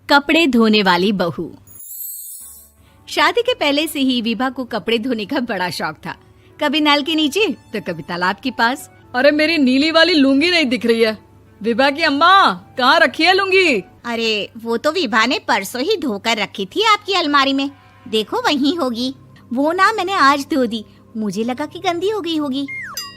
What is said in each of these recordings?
कपड़े धोने वाली बहू। शादी के पहले से ही विभा को कपड़े धोने का बड़ा शौक था। कभी नल के नीचे तो कभी तालाब के पास। अरे मेरी नीली वाली लुंगी नहीं दिख रही है। विभा की अम्मा, कहाँ रखी है लुंगी? अरे वो तो विभा ने परसों ही धोकर रखी थी आपकी अलमारी में, देखो वहीं होगी। वो ना मैंने आज धो दी, मुझे लगा कि गंदी हो गई होगी।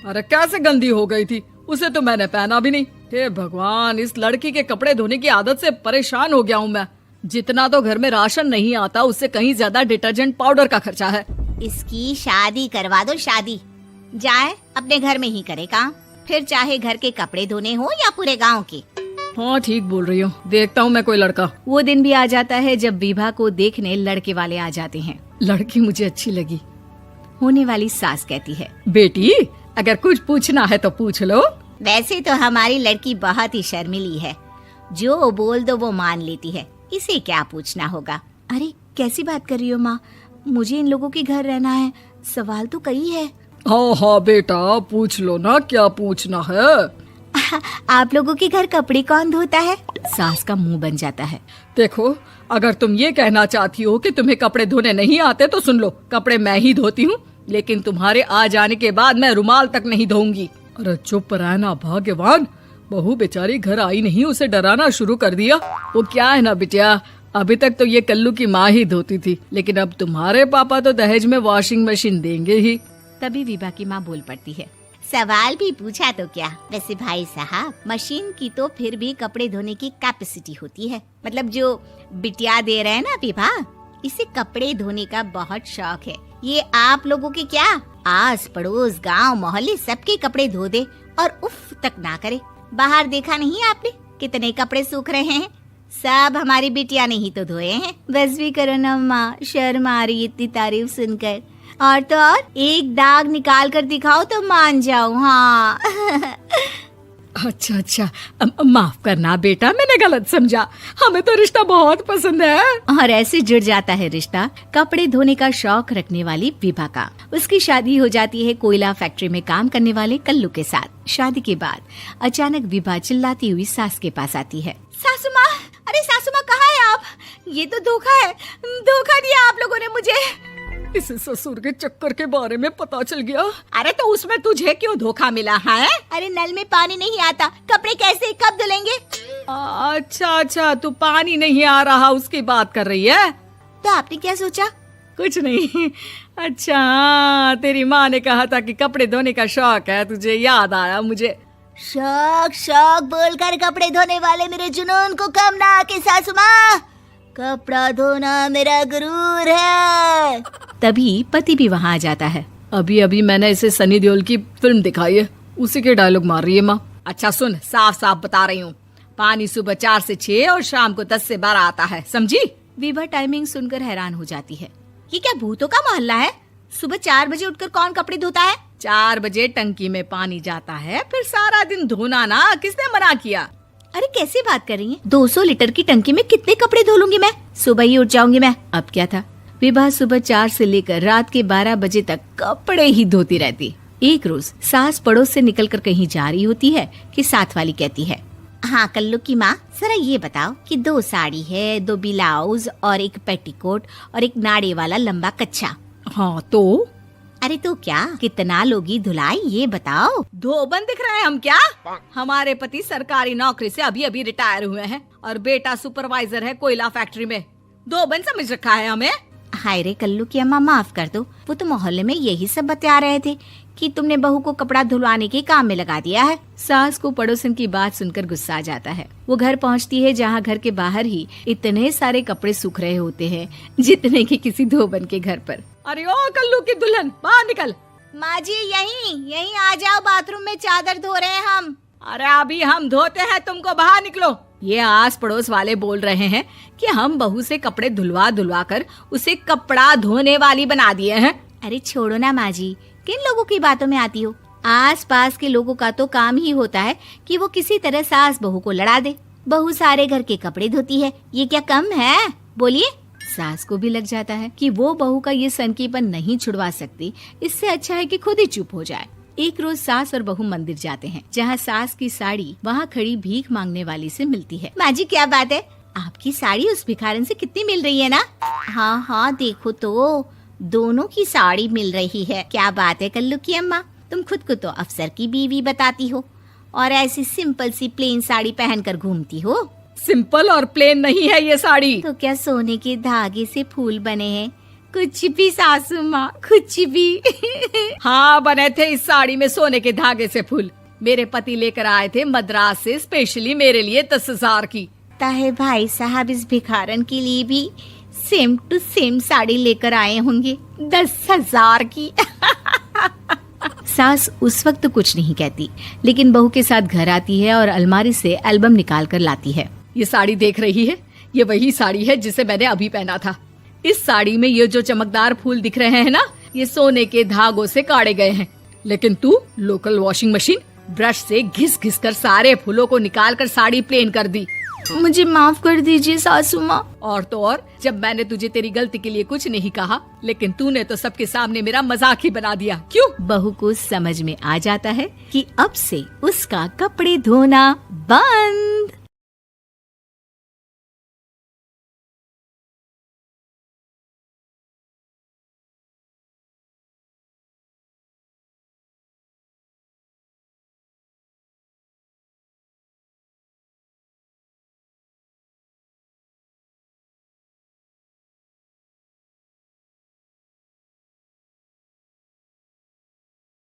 अरे कैसे गंदी हो गई थी? उसे तो मैंने पहना भी नहीं। हे भगवान, इस लड़की के कपड़े धोने की आदत से परेशान हो गया हूँ मैं। जितना तो घर में राशन नहीं आता, उससे कहीं ज्यादा डिटर्जेंट पाउडर का खर्चा है। इसकी शादी करवा दो, शादी जाए अपने घर में ही करे काम, फिर चाहे घर के कपड़े धोने हो या पूरे गांव के। हाँ ठीक बोल रही हूँ, देखता हूँ मैं कोई लड़का। वो दिन भी आ जाता है जब विभा को देखने लड़के वाले आ जाते हैं। लड़की मुझे अच्छी लगी। होने वाली सास कहती है, बेटी अगर कुछ पूछना है तो पूछ लो। वैसे तो हमारी लड़की बहुत ही शर्मीली है, जो बोल दो वो मान लेती है, इसे क्या पूछना होगा। अरे कैसी बात कर रही हो माँ, मुझे इन लोगों के घर रहना है, सवाल तो कई है। हाँ हाँ बेटा, पूछ लो ना, क्या पूछना है। आप लोगों के घर कपड़े कौन धोता है? सास का मुंह बन जाता है। देखो, अगर तुम ये कहना चाहती हो कि तुम्हें कपड़े धोने नहीं आते तो सुन लो, कपड़े मैं ही धोती हूँ, लेकिन तुम्हारे आ जाने के बाद मैं रुमाल तक नहीं धोऊंगी। अरे चुप रहना भाग्यवान, बहू बेचारी घर आई नहीं, उसे डराना शुरू कर दिया। वो क्या है ना बिटिया, अभी तक तो ये कल्लू की माँ ही धोती थी, लेकिन अब तुम्हारे पापा तो दहेज में वॉशिंग मशीन देंगे ही। तभी विभा की माँ बोल पड़ती है, सवाल भी पूछा तो क्या। वैसे भाई साहब, मशीन की तो फिर भी कपड़े धोने की कैपेसिटी होती है। मतलब जो बिटिया दे रहे हैं ना विभा, इसे कपड़े धोने का बहुत शौक है। ये आप लोगों के क्या, आस पड़ोस गांव मोहल्ले सबके कपड़े धो दे और उफ तक ना करे। बाहर देखा नहीं आपने कितने कपड़े सूख रहे हैं? सब हमारी बिटिया ने ही तो धोए हैं। बस भी करो ना माँ, शर्म आ रही इतनी तारीफ सुनकर। और तो और एक दाग निकाल कर दिखाओ तो मान जाऊं। हाँ अच्छा, माफ करना बेटा, मैंने गलत समझा। हमें तो रिश्ता बहुत पसंद है। और ऐसे जुड़ जाता है रिश्ता कपड़े धोने का शौक रखने वाली विभा का। उसकी शादी हो जाती है कोयला फैक्ट्री में काम करने वाले कल्लू के साथ। शादी के बाद अचानक विभा चिल्लाती हुई सास के पास आती है। सासू माँ, अरे सासू माँ कहाँ है आप? ये तो धोखा है, धोखा दिया आप लोगों ने मुझे। इसे ससुर के चक्कर के बारे में पता चल गया। अरे तो उसमें तुझे क्यों धोखा मिला है? अरे नल में पानी नहीं आता, कपड़े कैसे कब धुलेंगे? अच्छा, तू पानी नहीं आ रहा उसकी बात कर रही है। तो आपने क्या सोचा? कुछ नहीं। अच्छा, तेरी माँ ने कहा था कि कपड़े धोने का शौक है तुझे, याद आया मुझे। शौक बोलकर कपड़े धोने वाले मेरे जुनून को कम ना आके सासू माँ, कपड़ा धोना मेरा गुरूर है। तभी पति भी वहाँ आ जाता है। अभी मैंने इसे सनी देओल की फिल्म दिखाई है, उसी के डायलॉग मार रही है माँ। अच्छा सुन, साफ साफ बता रही हूँ, पानी सुबह 4 से 6 और शाम को 10 से 12 आता है, समझी? विभा टाइमिंग सुनकर हैरान हो जाती है। ये क्या भूतों का मोहल्ला है? सुबह 4 बजे उठकर कौन कपड़े धोता है? 4 बजे टंकी में पानी जाता है, फिर सारा दिन धोना ना, किसने मना किया? अरे कैसी बात कर रही हैं? 200 लीटर की टंकी में कितने कपड़े धो लूंगी मैं? सुबह ही उठ जाऊंगी मैं। अब क्या था, विभा सुबह 4 से लेकर रात के 12 बजे तक कपड़े ही धोती रहती। एक रोज सास पड़ोस से निकलकर कहीं जा रही होती है कि साथ वाली कहती है, हाँ कल्लू की माँ, जरा ये बताओ कि 2 साड़ी है, 2 ब्लाउज और एक पेटीकोट और एक नाड़े वाला लंबा कच्छा। हाँ तो? अरे तो क्या, कितना लोगी धुलाई ये बताओ। धोबन दिख रहे हैं हम क्या? हमारे पति सरकारी नौकरी से अभी रिटायर हुए हैं और बेटा सुपरवाइजर है कोयला फैक्ट्री में। धोबन समझ रखा है हमें? हाय रे कल्लू की अम्मा, माफ कर दो, वो तो मोहल्ले में यही सब बता रहे थे कि तुमने बहू को कपड़ा धुलवाने के काम में लगा दिया है। सास को पड़ोसन की बात सुनकर गुस्सा आ जाता है। वो घर पहुंचती है जहां घर के बाहर ही इतने सारे कपड़े सूख रहे होते हैं जितने कि किसी धोबन के घर पर। अरे ओ कल्लू की दुल्हन, बाहर निकल। माँ जी यहीं आ जाओ, बाथरूम में चादर धो रहे हैं हम। अरे अभी हम धोते हैं, तुमको बाहर निकलो। ये आस पड़ोस वाले बोल रहे हैं कि हम बहू से कपड़े धुलवा कर उसे कपड़ा धोने वाली बना दिए हैं। अरे छोड़ो ना माँ जी, किन लोगों की बातों में आती हो? आस पास के लोगों का तो काम ही होता है कि वो किसी तरह सास बहू को लड़ा दे। बहू सारे घर के कपड़े धोती है, ये क्या कम है? बोलिए। सास को भी लग जाता है कि वो बहू का ये सनकीपन नहीं छुड़वा सकती, इससे अच्छा है कि खुद ही चुप हो जाए। एक रोज सास और बहू मंदिर जाते हैं, जहाँ सास की साड़ी वहाँ खड़ी भीख मांगने वाली से मिलती है। माँ जी क्या बात है, आपकी साड़ी उस भिखारन से कितनी मिल रही है ना? हाँ हाँ देखो तो, दोनों की साड़ी मिल रही है। क्या बात है कल्लू की अम्मा, तुम खुद को तो अफसर की बीवी बताती हो और ऐसी सिंपल सी प्लेन साड़ी पहनकर घूमती हो। सिंपल और प्लेन नहीं है ये साड़ी। तो क्या सोने के धागे से फूल बने हैं? कुछ भी सासू माँ, कुछ भी। हाँ बने थे इस साड़ी में सोने के धागे से फूल। मेरे पति लेकर आए थे मद्रास से स्पेशली मेरे लिए 10,000 की। ताहे भाई साहब इस भिखारन के लिए भी सेम टू सेम साड़ी लेकर आए होंगे 10,000 की। सास उस वक्त तो कुछ नहीं कहती, लेकिन बहू के साथ घर आती है और अलमारी से एल्बम निकाल कर लाती है। ये साड़ी देख रही है, ये वही साड़ी है जिसे मैंने अभी पहना था। इस साड़ी में ये जो चमकदार फूल दिख रहे हैं ना, ये सोने के धागों से काटे गए हैं। लेकिन तू लोकल वॉशिंग मशीन ब्रश से घिस घिस कर सारे फूलों को निकाल कर साड़ी प्लेन कर दी। मुझे माफ कर दीजिए सासू माँ। और तो और, जब मैंने तुझे तेरी गलती के लिए कुछ नहीं कहा, लेकिन तूने तो सबके सामने मेरा मजाक ही बना दिया। क्यों? बहू को समझ में आ जाता है कि अब से उसका कपड़े धोना बंद।